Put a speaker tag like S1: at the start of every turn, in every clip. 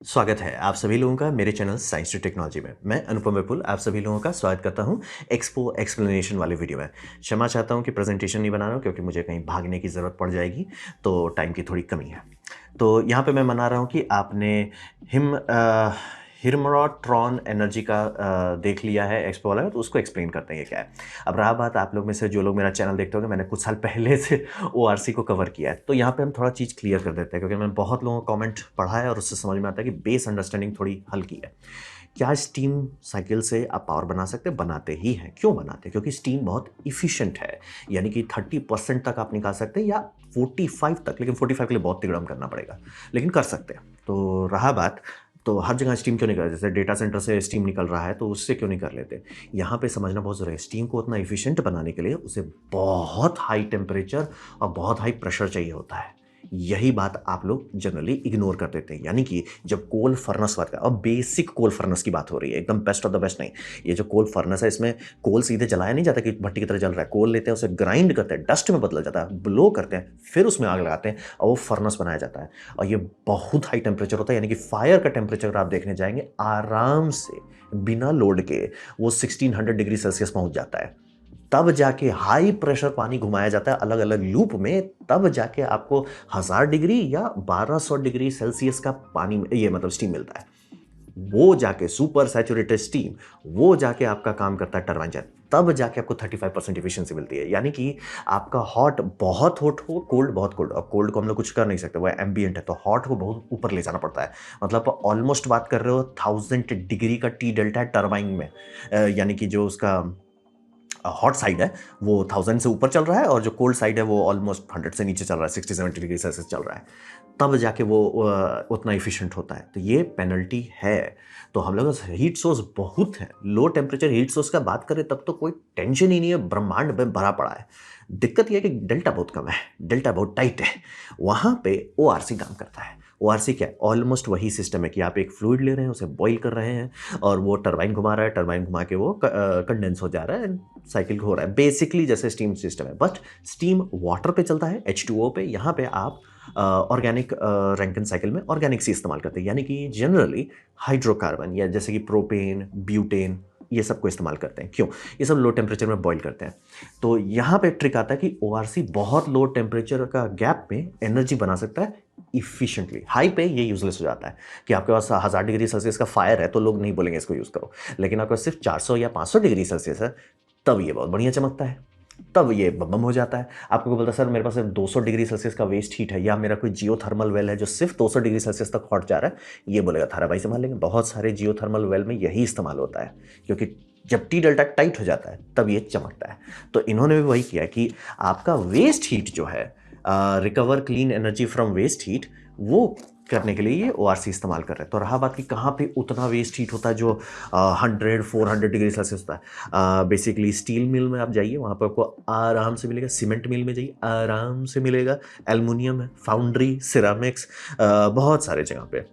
S1: स्वागत है आप सभी लोगों का मेरे चैनल साइंस टू टेक्नोलॉजी में। मैं अनुपम विपुल आप सभी लोगों का स्वागत करता हूं एक्सपो एक्सप्लेनेशन वाले वीडियो में। क्षमा चाहता हूं कि प्रेजेंटेशन नहीं बना रहा हूं क्योंकि मुझे कहीं भागने की ज़रूरत पड़ जाएगी, तो टाइम की थोड़ी कमी है। तो यहाँ पे मैं मना रहा हूँ कि आपने हिम हिरमरोट्रॉन एनर्जी का देख लिया है एक्सपो वाला, तो उसको एक्सप्लेन करते हैं ये क्या है। अब रहा बात आप लोग में से जो लोग मेरा चैनल देखते होंगे, मैंने कुछ साल पहले से ORC को कवर किया है, तो यहाँ पे हम थोड़ा चीज़ क्लियर कर देते हैं क्योंकि मैंने बहुत लोगों का कमेंट पढ़ा है और उससे समझ में आता है कि बेस अंडरस्टैंडिंग थोड़ी हल्की है। क्या स्टीम साइकिल से आप पावर बना सकते हैं? बनाते ही हैं। क्यों बनाते हैं? क्योंकि स्टीम बहुत इफिशिएंट है, यानी कि 30% तक आप निकाल सकते हैं या 45 तक, लेकिन 45 के लिए बहुत तिगड़म करना पड़ेगा, लेकिन कर सकते हैं। तो रहा बात, तो हर जगह स्टीम क्यों नहीं कर, जैसे डेटा सेंटर से स्टीम निकल रहा है तो उससे क्यों नहीं कर लेते? यहाँ पे समझना बहुत ज़रूरी है। स्टीम को उतना इफिशिएंट बनाने के लिए उसे बहुत हाई टेम्परेचर और बहुत हाई प्रेशर चाहिए होता है। यही बात आप लोग जनरली इग्नोर कर देते हैं, यानी कि जब कोल फर्नेस वर्क है, और बेसिक कोल फर्नेस की बात हो रही है, एकदम बेस्ट ऑफ द बेस्ट नहीं। ये जो कोल फर्नेस है, इसमें कोल सीधे जलाया नहीं जाता कि भट्टी की तरह जल रहा है। कोल लेते हैं, उसे ग्राइंड करते हैं, डस्ट में बदला जाता है, ब्लो करते हैं, फिर उसमें आग लगाते हैं और वो फर्नेस बनाया जाता है। और ये बहुत हाई टेम्परेचर होता है, यानी कि फायर का टेम्परेचर अगर आप देखने जाएंगे आराम से बिना लोड के वो 1600 डिग्री सेल्सियस पहुंच जाता है। तब जाके हाई प्रेशर पानी घुमाया जाता है अलग अलग लूप में, तब जाके आपको 1000 डिग्री या 1200 डिग्री सेल्सियस का पानी, ये मतलब स्टीम मिलता है। वो जाके सुपर सैचुरेटेड स्टीम, वो जाके आपका काम करता है टरबाइन जेट, तब जाके आपको 35% इफिशियंसी मिलती है। यानी कि आपका हॉट बहुत हॉट हो, कोल्ड बहुत कोल्ड, और कोल्ड को हम लोग कुछ कर नहीं सकते, वो एम्बियंट है, तो हॉट को बहुत ऊपर ले जाना पड़ता है। मतलब ऑलमोस्ट बात कर रहे हो 1000 डिग्री का टी डेल्टा है टरबाइन में, यानी कि जो उसका हॉट साइड है वो 1000 से ऊपर चल रहा है और जो कोल्ड साइड है वो ऑलमोस्ट 100 से नीचे चल रहा है, 60-70 डिग्री सेल्सियस चल रहा है, तब जाके वो उतना इफिशिएंट होता है। तो ये पेनल्टी है। तो हम लोग हीट सोर्स बहुत है, लो टेम्परेचर हीट सोर्स का बात करें तब तो कोई टेंशन ही नहीं है, ब्रह्मांड में भरा पड़ा है। दिक्कत यह है कि डेल्टा बहुत कम है, डेल्टा बहुत टाइट है, वहां पे ORC काम करता है। ORC क्या है? ऑलमोस्ट वही सिस्टम है कि आप एक फ्लूइड ले रहे हैं, उसे बॉईल कर रहे हैं और वो टरबाइन घुमा रहा है, टरबाइन घुमा के वो कंडेंस हो जा रहा है, साइकिल हो रहा है, बेसिकली जैसे स्टीम सिस्टम है। बट स्टीम वाटर पे चलता है, H2O पे। यहाँ पे आप ऑर्गेनिक रैंकिन साइकिल में ऑर्गेनिक सी इस्तेमाल करते हैं, यानी कि जनरली हाइड्रोकार्बन या जैसे कि प्रोपेन, ब्यूटेन, ये सब को इस्तेमाल करते हैं। क्यों? ये सब लो टेम्परेचर में बॉईल करते हैं। तो यहाँ पे ट्रिक आता है कि ORC बहुत लो टेम्परेचर का गैप में एनर्जी बना सकता है इफिशिएंटली। हाई पे ये यूजलेस हो जाता है कि आपके पास 1000 डिग्री सेल्सियस का फायर है तो लोग नहीं बोलेंगे इसको यूज करो, लेकिन आपके पास सिर्फ 400 या 500 डिग्री सेल्सियस है, तब ये बहुत बढ़िया चमकता है, तब ये बम हो जाता है। आपको बोलता है सर मेरे पास सिर्फ 200 डिग्री सेल्सियस का वेस्ट हीट है, या मेरा कोई जियोथर्मल वेल है जो सिर्फ 200 डिग्री सेल्सियस तक हॉट जा रहा है, ये बोलेगा थारा भाई संभाल लेंगे। बहुत सारे जियोथर्मल वेल में यही इस्तेमाल होता है, क्योंकि जब टी डेल्टा टाइट हो जाता है तब ये चमकता है। तो इन्होंने भी वही किया कि आपका वेस्ट हीट जो है, recover clean energy from waste heat, वो करने के लिए ये ORC इस्तेमाल कर रहे हैं। तो रहा बात कि कहाँ पे उतना वेस्ट हीट होता है जो 100-400 डिग्री सेल्सियस होता है। बेसिकली स्टील मिल में आप जाइए, वहाँ पर आपको आराम से मिलेगा। सीमेंट मिल में जाइए, आराम से मिलेगा। एल्युमिनियम है, फाउंड्री, सिरामिक्स, बहुत सारे जगह पे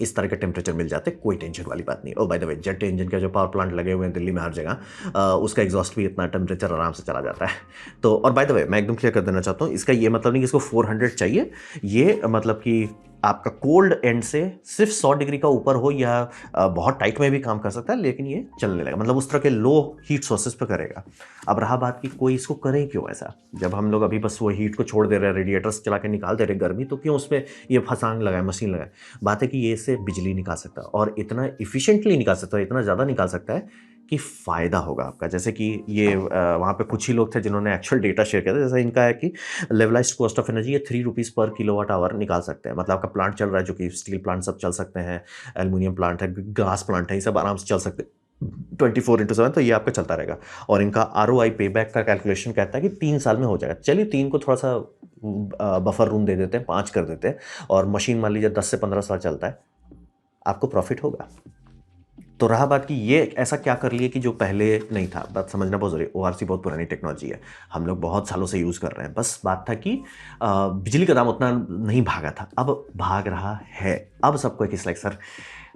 S1: इस तरह के टेम्परेचर मिल जाते, कोई टेंशन वाली बात नहीं। और by the way, jet engine का जो पावर प्लांट लगे हुए हैं दिल्ली में हर जगह, उसका एग्जॉस्ट भी इतना टेम्परेचर आराम से चला जाता है। तो और बाय द वे मैं एकदम क्लियर कर देना चाहता हूँ, इसका ये मतलब नहीं कि इसको 400 चाहिए, ये मतलब कि आपका कोल्ड एंड से सिर्फ 100 डिग्री का ऊपर हो या बहुत टाइट में भी काम कर सकता है, लेकिन ये चलने लगेगा, मतलब उस तरह के लो हीट सोर्सेज पे करेगा। अब रहा बात कि कोई इसको करे क्यों ऐसा, जब हम लोग अभी बस वो हीट को छोड़ दे रहे हैं, रेडिएटर्स चला के निकाल दे रहे गर्मी, तो क्यों उसमें ये फसांग लगाए, मशीन लगाए? बात है कि ये इससे बिजली निकाल सकता है और इतना इफिशिएंटली निकाल सकता है, इतना ज़्यादा निकाल सकता है कि फ़ायदा होगा आपका। जैसे कि ये वहाँ पे कुछ ही लोग थे जिन्होंने एक्चुअल डेटा शेयर किया था। जैसे इनका है कि लेवलाइज्ड कॉस्ट ऑफ एनर्जी ये 3 रुपीज़ पर किलोवाट आवर निकाल सकते हैं। मतलब आपका प्लांट चल रहा है, जो कि स्टील प्लांट सब चल सकते हैं, एल्युमिनियम प्लांट है, गैस प्लांट है, ये सब आराम से चल सकते हैं 24/7, तो ये आपका चलता रहेगा। और इनका ROI पे बैक का कैलकुलेशन कहता है कि 3 साल में हो जाएगा। चलिए 3 को थोड़ा सा बफर रूम दे देते हैं, 5 कर देते हैं, और मशीन मान लीजिए 10 से 15 साल चलता है, आपको प्रॉफिट होगा। तो रहा बात कि ये ऐसा क्या कर लिए कि जो पहले नहीं था, बात समझना बहुत ज़रूरी है। ओआरसी बहुत पुरानी टेक्नोलॉजी है, हम लोग बहुत सालों से यूज़ कर रहे हैं। बस बात था कि बिजली का दाम उतना नहीं भागा था, अब भाग रहा है। अब सबको एक लाइक सर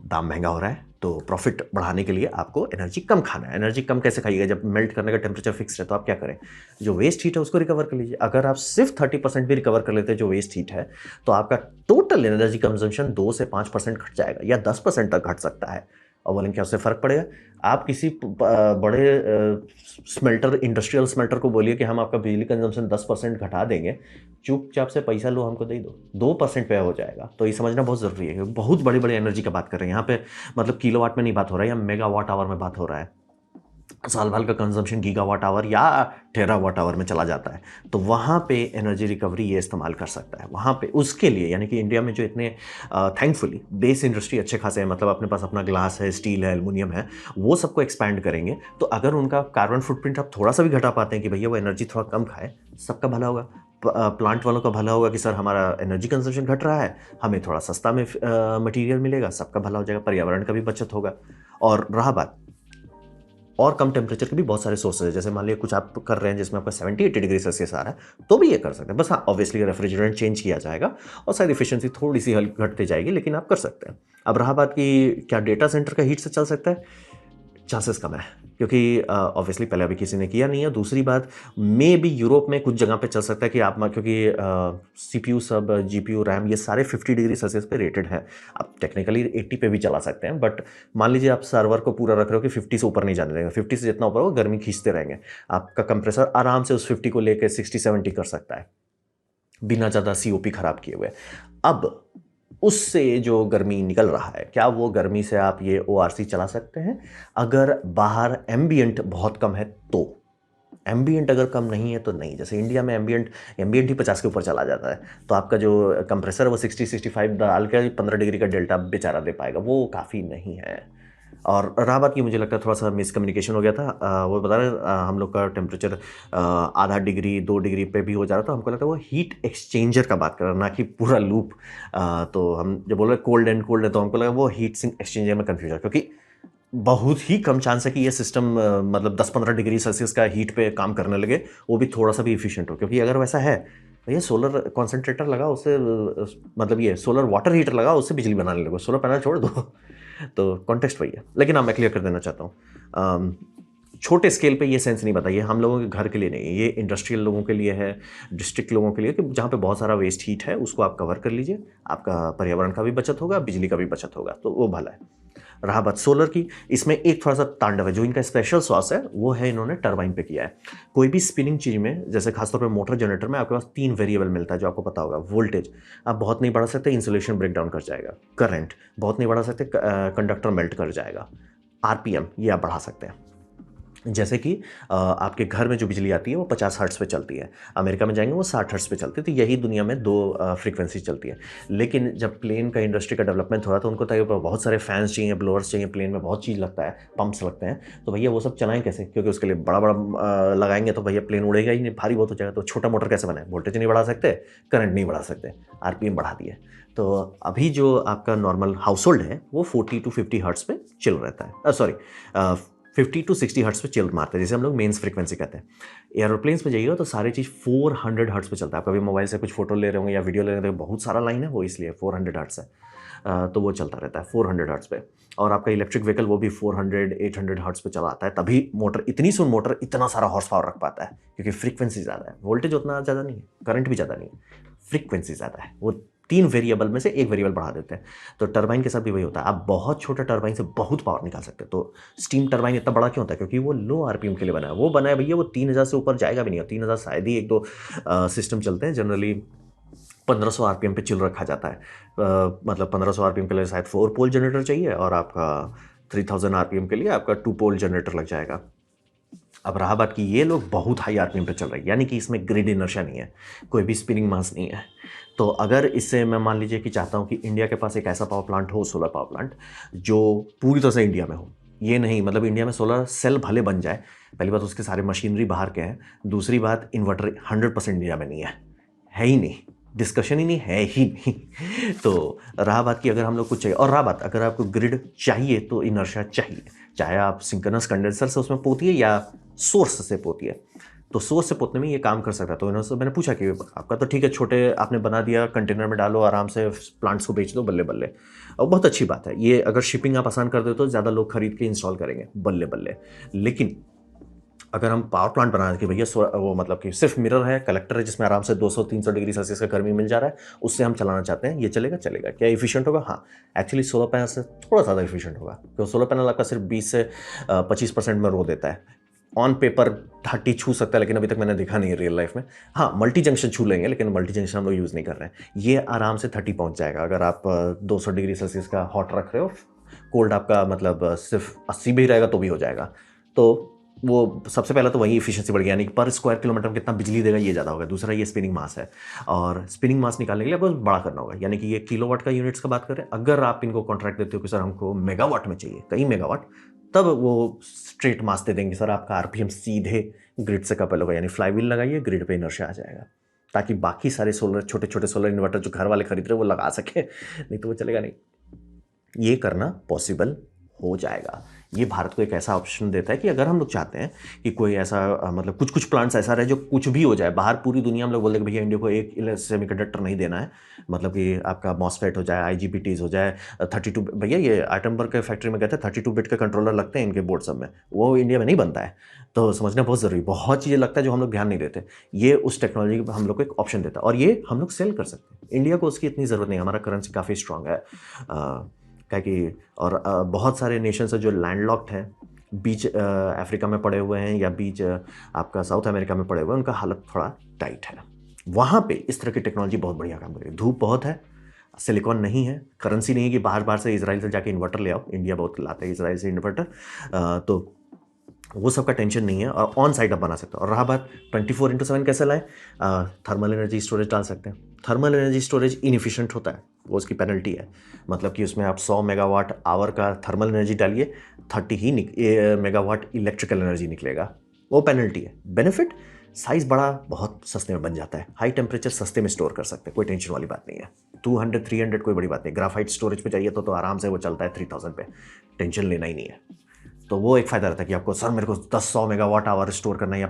S1: दाम महंगा हो रहा है, तो प्रॉफिट बढ़ाने के लिए आपको एनर्जी कम खाना है। एनर्जी कम कैसे खाइएगा, जब मेल्ट करने का टेम्परेचर फिक्स है तो आप क्या करें, जो वेस्ट हीट है उसको रिकवर कर लीजिए। अगर आप सिर्फ 30% भी रिकवर कर लेते हैं जो वेस्ट हीट है, तो आपका टोटल एनर्जी कंजम्पशन 2 से 5% घट जाएगा, या 10% तक घट सकता है। और बोलेंगे क्या उससे फ़र्क पड़ेगा? आप किसी बड़े स्मेल्टर, इंडस्ट्रियल स्मेल्टर को बोलिए कि हम आपका बिजली कंजम्पशन 10% घटा देंगे, चुपचाप से पैसा लो, हमको दे दो, 2% पे हो जाएगा। तो ये समझना बहुत ज़रूरी है, बहुत बड़ी बड़ी एनर्जी का बात कर रहे हैं यहाँ पे। मतलब किलोवाट में नहीं बात हो रहा है, या मेगावाट आवर में बात हो रहा है। साल भर का कंजम्पशन गीगावाट आवर या टेरावाट आवर में चला जाता है। तो वहाँ पे एनर्जी रिकवरी ये इस्तेमाल कर सकता है। वहाँ पे उसके लिए, यानी कि इंडिया में जो इतने थैंकफुली बेस इंडस्ट्री अच्छे खासे हैं, मतलब अपने पास अपना ग्लास है, स्टील है, एल्युमिनियम है, वो सबको एक्सपैंड करेंगे। तो अगर उनका कार्बन फुटप्रिंट आप थोड़ा सा भी घटा पाते हैं कि भैया वो एनर्जी थोड़ा कम खाए, सबका भला होगा। प्लांट वालों का भला होगा कि सर हमारा एनर्जी कंजम्पशन घट रहा है, हमें थोड़ा सस्ता में मटीरियल मिलेगा, सबका भला हो जाएगा, पर्यावरण का भी बचत होगा। और रहा बात और कम टेम्परेचर के भी बहुत सारे सोर्सेज है, जैसे मान लिए कुछ आप कर रहे हैं जिसमें आपका 70-80 डिग्री सेल्सियस आ रहा है, तो भी ये कर सकते हैं। बस हाँ, ऑब्वियसली रेफ्रिजरेंट चेंज किया जाएगा और शायद इफिशिएंसी थोड़ी सी हल्की घटती जाएगी, लेकिन आप कर सकते हैं। अब रहा बात कि क्या डेटा सेंटर का हीट से चल सकता है, चांसेस कम है, क्योंकि ऑब्वियसली पहले अभी किसी ने किया नहीं है। दूसरी बात, मे भी यूरोप में कुछ जगह पे चल सकता है कि आप, क्योंकि सीपीयू सब, जीपीयू, रैम, ये सारे 50 डिग्री सेल्सियस पे रेटेड है। आप टेक्निकली 80 पे भी चला सकते हैं, बट मान लीजिए आप सर्वर को पूरा रख रहे हो कि 50 से ऊपर नहीं जाने देंगे। 50 से जितना ऊपर हो गर्मी खींचते रहेंगे, आपका कंप्रेसर आराम से उस 50 को लेकर 60-70 कर सकता है, बिना ज़्यादा सीओपी खराब किए हुए। अब उससे जो गर्मी निकल रहा है, क्या वो गर्मी से आप ये ओआरसी चला सकते हैं? अगर बाहर एम्बियंट बहुत कम है तो। एम्बियंट अगर कम नहीं है तो नहीं। जैसे इंडिया में एम्बियंट ही 50 के ऊपर चला जाता है, तो आपका जो कंप्रेसर है वो 60-65 डाल के 15 डिग्री का डेल्टा बेचारा दे पाएगा, वो काफ़ी नहीं है। और रहा बात की, मुझे लगता है थोड़ा सा मिसकम्युनिकेशन हो गया था। वो बता रहे हम लोग का टेम्परेचर आधा डिग्री 2 डिग्री पे भी हो जा रहा था। हमको लगता है वो हीट एक्सचेंजर का बात कर रहा है, ना कि पूरा लूप। तो हम जब बोल रहे कोल्ड है, तो हमको लगा वो हीट एक्सचेंजर में कन्फ्यूजन, क्योंकि बहुत ही कम चांस है कि ये सिस्टम मतलब 10-15 डिग्री सेल्सियस का हीट पे काम करने लगे, वो भी थोड़ा सा भी इफिशिएंट हो। क्योंकि अगर वैसा है तो ये सोलर कॉन्सेंट्रेटर लगा, उससे मतलब ये सोलर वाटर हीटर लगा, उससे बिजली बनाने लगो, सोलर पैनल छोड़ दो। तो कॉन्टेक्स्ट वही है। लेकिन हाँ, मैं क्लियर कर देना चाहता हूँ, छोटे स्केल पे ये सेंस नहीं बताइए, हम लोगों के घर के लिए नहीं है, ये इंडस्ट्रियल लोगों के लिए है, डिस्ट्रिक्ट लोगों के लिए, कि जहाँ पे बहुत सारा वेस्ट हीट है उसको आप कवर कर लीजिए, आपका पर्यावरण का भी बचत होगा, बिजली का भी बचत होगा, तो वो भला है। रहा बात सोलर की, इसमें एक थोड़ा सा तांडव है, जो इनका स्पेशल सॉस है वो है इन्होंने टरबाइन पे किया है। कोई भी स्पिनिंग चीज में, जैसे खासतौर पे मोटर जनरेटर में आपके पास 3 वेरिएबल मिलता है, जो आपको पता होगा। वोल्टेज आप बहुत नहीं बढ़ा सकते, इंसुलेशन ब्रेक डाउन कर जाएगा। करंट बहुत नहीं बढ़ा सकते, कंडक्टर मेल्ट कर जाएगा। आरपीएम ये आप बढ़ा सकते हैं। जैसे कि आपके घर में जो बिजली आती है वो 50 हर्ट्ज पे चलती है, अमेरिका में जाएंगे वो 60 हर्ट्ज पे चलती है। तो यही दुनिया में 2 फ्रीक्वेंसी चलती है। लेकिन जब प्लेन का इंडस्ट्री का डेवलपमेंट हो रहा, तो उनको था बहुत सारे फैंस चाहिए, ब्लोअर्स चाहिए, प्लेन में बहुत चीज़ लगता है, पंप्स लगते हैं, तो भैया वो सब चलाएं कैसे? क्योंकि उसके लिए बड़ा बड़ा लगाएंगे तो भैया प्लेन उड़ेगा ही नहीं, भारी बहुत हो जाएगा। तो छोटा मोटर कैसे बनाए? वोल्टेज नहीं बढ़ा सकते, करंट नहीं बढ़ा सकते, आरपीएम बढ़ा दिए। तो अभी जो आपका नॉर्मल हाउस होल्ड है वो 40 to 50 हर्ट्ज पे चिल रहता है, सॉरी 50 to 60 हर्ट्ज पे चिल मारते हैं, जैसे हम लोग मेन्स फ्रीक्वेंसी कहते हैं। एयरोप्लेन्स पे जाइएगा तो सारी चीज़ 400 हर्ट्ज पे चलता है। आप कभी मोबाइल से कुछ फोटो ले रहे होंगे या वीडियो ले रहे होंगे, बहुत सारा लाइन है, वो इसलिए 400 हर्ट्ज है। तो वो चलता रहता है 400 हर्ट्ज पे। और आपका इलेक्ट्रिक व्हीकल वो भी 400-800 हर्ट्ज पे चलाता है, तभी मोटर, इतनी सुन मोटर इतना सारा हॉर्स पावर रख पाता है, क्योंकि फ्रीक्वेंसी ज़्यादा है। वोल्टेज उतना ज़्यादा नहीं है, करंट भी ज़्यादा नहीं है, फ्रीक्वेंसी ज़्यादा है। वो 3 वेरिएबल में से 1 वेरिएबल बढ़ा देते हैं। तो टरबाइन के साथ भी वही होता है, आप बहुत छोटा टरबाइन से बहुत पावर निकाल सकते हैं। तो स्टीम टरबाइन इतना बड़ा क्यों होता है? क्योंकि वो लो आरपीएम के लिए बना है। वो बना है भैया, वो 3000 से ऊपर जाएगा भी नहीं, और 3000 शायद ही 1-2 सिस्टम चलते हैं। जनरली 1500 आरपीएम पे चिल रखा जाता है। मतलब 1500 आरपीएम के लिए शायद 4 पोल जनरेटर चाहिए, और आपका 3000 आरपीएम के लिए आपका 2 पोल जनरेटर लग जाएगा। अब रहा बात कि ये लोग बहुत हाई आरपीएम पे चल रहे हैं, यानी कि इसमें ग्रिड इनर्शिया नहीं है, कोई भी स्पिनिंग मास नहीं है। तो अगर इससे मैं मान लीजिए कि चाहता हूँ कि इंडिया के पास एक ऐसा पावर प्लांट हो, सोलर पावर प्लांट, जो पूरी तरह से इंडिया में हो। ये नहीं मतलब इंडिया में सोलर सेल भले बन जाए, पहली बात उसके सारे मशीनरी बाहर के हैं, दूसरी बात इन्वर्टर 100% इंडिया में नहीं है ही नहीं। डिस्कशन ही नहीं है ही नहीं। तो रहा बात कि अगर हम लोग कुछ चाहिए, और रहा बात अगर आपको ग्रिड चाहिए तो इनर्शिया चाहिए, चाहे आप सिंक्रोनस कंडेंसर से उसमें पोतिए या सोर्स से पोतिए। तो सोर्स से पोतने में ये काम कर सकता है। तो इन्होंने मैंने पूछा कि आपका तो ठीक है, छोटे आपने बना दिया, कंटेनर में डालो, आराम से प्लांट्स को बेच दो, बल्ले बल्ले। और बहुत अच्छी बात है ये, अगर शिपिंग आप आसान कर दो तो ज़्यादा लोग खरीद के इंस्टॉल करेंगे, बल्ले बल्ले। लेकिन अगर हम पावर प्लांट बना कि भैया वो मतलब कि सिर्फ मिरर है, कलेक्टर है, जिसमें आराम से 200-300 डिग्री सेल्सियस का गर्मी मिल जा रहा है, उससे हम चलाना चाहते हैं, ये चलेगा? चलेगा। क्या इफिशिएंट होगा? हाँ, एक्चुअली सोलर पैनल से थोड़ा ज़्यादा इफिशिएंट होगा, क्योंकि सोलर पैनल आपका सिर्फ 20 से 25% में रो देता है। ऑन पेपर 30 छू सकता है, लेकिन अभी तक मैंने देखा नहीं है रियल लाइफ में। हाँ, मल्टी जंक्शन छू लेंगे, लेकिन मल्टी जंक्शन हम लोग यूज़ नहीं कर रहे हैं। ये आराम से 30 पहुँच जाएगा अगर आप 200 डिग्री सेल्सियस का हॉट रख रहे हो। कोल्ड आपका मतलब सिर्फ 80 भी रहेगा तो भी हो जाएगा। तो वो सबसे पहला तो वही एफिशिएंसी बढ़ गया, यानी कि पर स्क्वायर किलोमीटर में कितना बिजली देगा ये ज़्यादा होगा। दूसरा ये स्पिनिंग मास है, और स्पिनिंग मास निकालने के लिए आपको बड़ा करना होगा, यानी कि ये किलोवाट का यूनिट्स का बात करें। अगर आप इनको कॉन्ट्रैक्ट देते हो कि सर हमको मेगावाट में चाहिए, कई मेगावाट, तब वो स्ट्रेट मास दे देंगे, सर आपका आरपीएम सीधे ग्रिड से कपल होगा, यानी फ्लाईव्हील लगाइए, ग्रिड पे इनर्शिया आ जाएगा, ताकि बाकी सारे सोलर, छोटे छोटे सोलर इन्वर्टर जो घर वाले खरीद रहे हैं वो लगा सके, नहीं तो वो चलेगा नहीं। ये करना पॉसिबल हो जाएगा। ये भारत को एक ऐसा ऑप्शन देता है कि अगर हम लोग चाहते हैं कि कोई ऐसा मतलब कुछ कुछ प्लांट्स ऐसा रहे जो कुछ भी हो जाए, बाहर पूरी दुनिया में लोग बोलते हैं कि भैया इंडिया को एक सेमीकंडक्टर नहीं देना है, मतलब कि आपका मॉसफेट हो जाए, आईजीबीटीज हो जाए, 32, भैया ये आइटमबर्ग के फैक्ट्री में गए थे, 32 बिट के कंट्रोलर लगते हैं इनके बोर्ड सब में, वो इंडिया में नहीं बनता है। तो समझना बहुत ज़रूरी, बहुत चीज़ें लगता है जो हम लोग ध्यान नहीं देते। ये उस टेक्नोलॉजी को हम लोग को एक ऑप्शन देता है, और ये हम लोग सेल कर सकते हैं। इंडिया को उसकी इतनी ज़रूरत नहीं है, हमारा करेंसी काफ़ी स्ट्रांग है। क्या कि और बहुत सारे नेशंस हैं जो लैंडलॉक्ड हैं, बीच अफ्रीका में पड़े हुए हैं, या बीच आपका साउथ अमेरिका में पड़े हुए हैं, उनका हालत थोड़ा टाइट है। वहाँ पे इस तरह की टेक्नोलॉजी बहुत बढ़िया काम करेगी। धूप बहुत है, सिलिकॉन नहीं है, करेंसी नहीं है कि बाहर बाहर से इजराइल से जाके इन्वर्टर ले आओ, इंडिया बहुत लाता है इजराइल से इन्वर्टर, तो वो सब का टेंशन नहीं है, और ऑन साइट आप बना सकते हो। और रहा बात 24/7 कैसे लाएं, थर्मल एनर्जी स्टोरेज डाल सकते हैं। थर्मल एनर्जी स्टोरेज इनएफिशिएंट होता है, वो उसकी पेनल्टी है। मतलब कि उसमें आप 100 मेगावाट आवर का थर्मल एनर्जी डालिए, 30 ही मेगावाट इलेक्ट्रिकल एनर्जी निकलेगा, वो पेनल्टी है। बेनिफिट, साइज बड़ा, बहुत सस्ते में बन जाता है, हाई टेम्परेचर सस्ते में स्टोर कर सकते हैं, कोई टेंशन वाली बात नहीं है। 200-300 कोई बड़ी बात नहीं। ग्राफाइट स्टोरेज पे चाहिए तो आराम से वो चलता है 3000 पे, टेंशन लेना ही नहीं है। तो वो एक फ़ायदा रहता है कि आपको सर मेरे को 10-100 मेगावाट आवर स्टोर करना है, या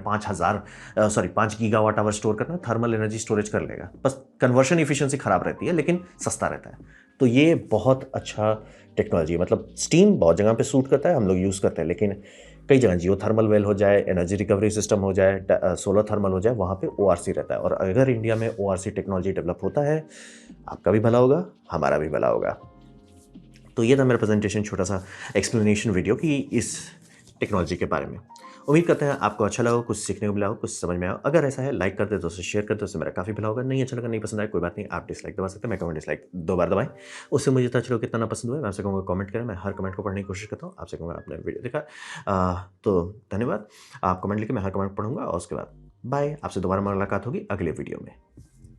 S1: 5 गीगावाट आवर स्टोर करना है, थर्मल एनर्जी स्टोरेज कर लेगा। बस कन्वर्शन इफिशिएंसी ख़राब रहती है, लेकिन सस्ता रहता है। तो ये बहुत अच्छा टेक्नोलॉजी है। मतलब स्टीम बहुत जगह पे सूट करता है, हम लोग यूज़ करते हैं, लेकिन कई जगह जियो थर्मल वेल हो जाए, एनर्जी रिकवरी सिस्टम हो जाए, सोलर थर्मल हो जाए, वहाँ पे ओआरसी रहता है। और अगर इंडिया में ओआरसी टेक्नोलॉजी डेवलप होता है, आपका भी भला होगा, हमारा भी भला होगा। तो ये था मेरा प्रेजेंटेशन, छोटा सा एक्सप्लेनेशन वीडियो कि इस टेक्नोलॉजी के बारे में। उम्मीद करते हैं आपको अच्छा लगा, कुछ सीखने को मिला हो, कुछ समझ में आया हो। अगर ऐसा है, लाइक कर दे, दोस्तों शेयर कर दे, उससे मेरा काफ़ी भला होगा। नहीं अच्छा लगा, नहीं पसंद आया, कोई बात नहीं, आप डिसलाइक दबा सकते हैं, मैं कमेंट डिसलाइक 2 बार दबाएं, उससे मुझे पता चलो कितना ना पसंद हुआ। मैं आपसे कहूँगा कमेंट करें, मैं हर कमेंट को पढ़ने की कोशिश करता हूँ। आपसे कहूँगा आपने वीडियो देखा, तो धन्यवाद। आप कमेंट लिखे, मैं हर कमेंट पढ़ूंगा, और उसके बाद बाय। आपसे दोबारा मुलाकात होगी अगले वीडियो में।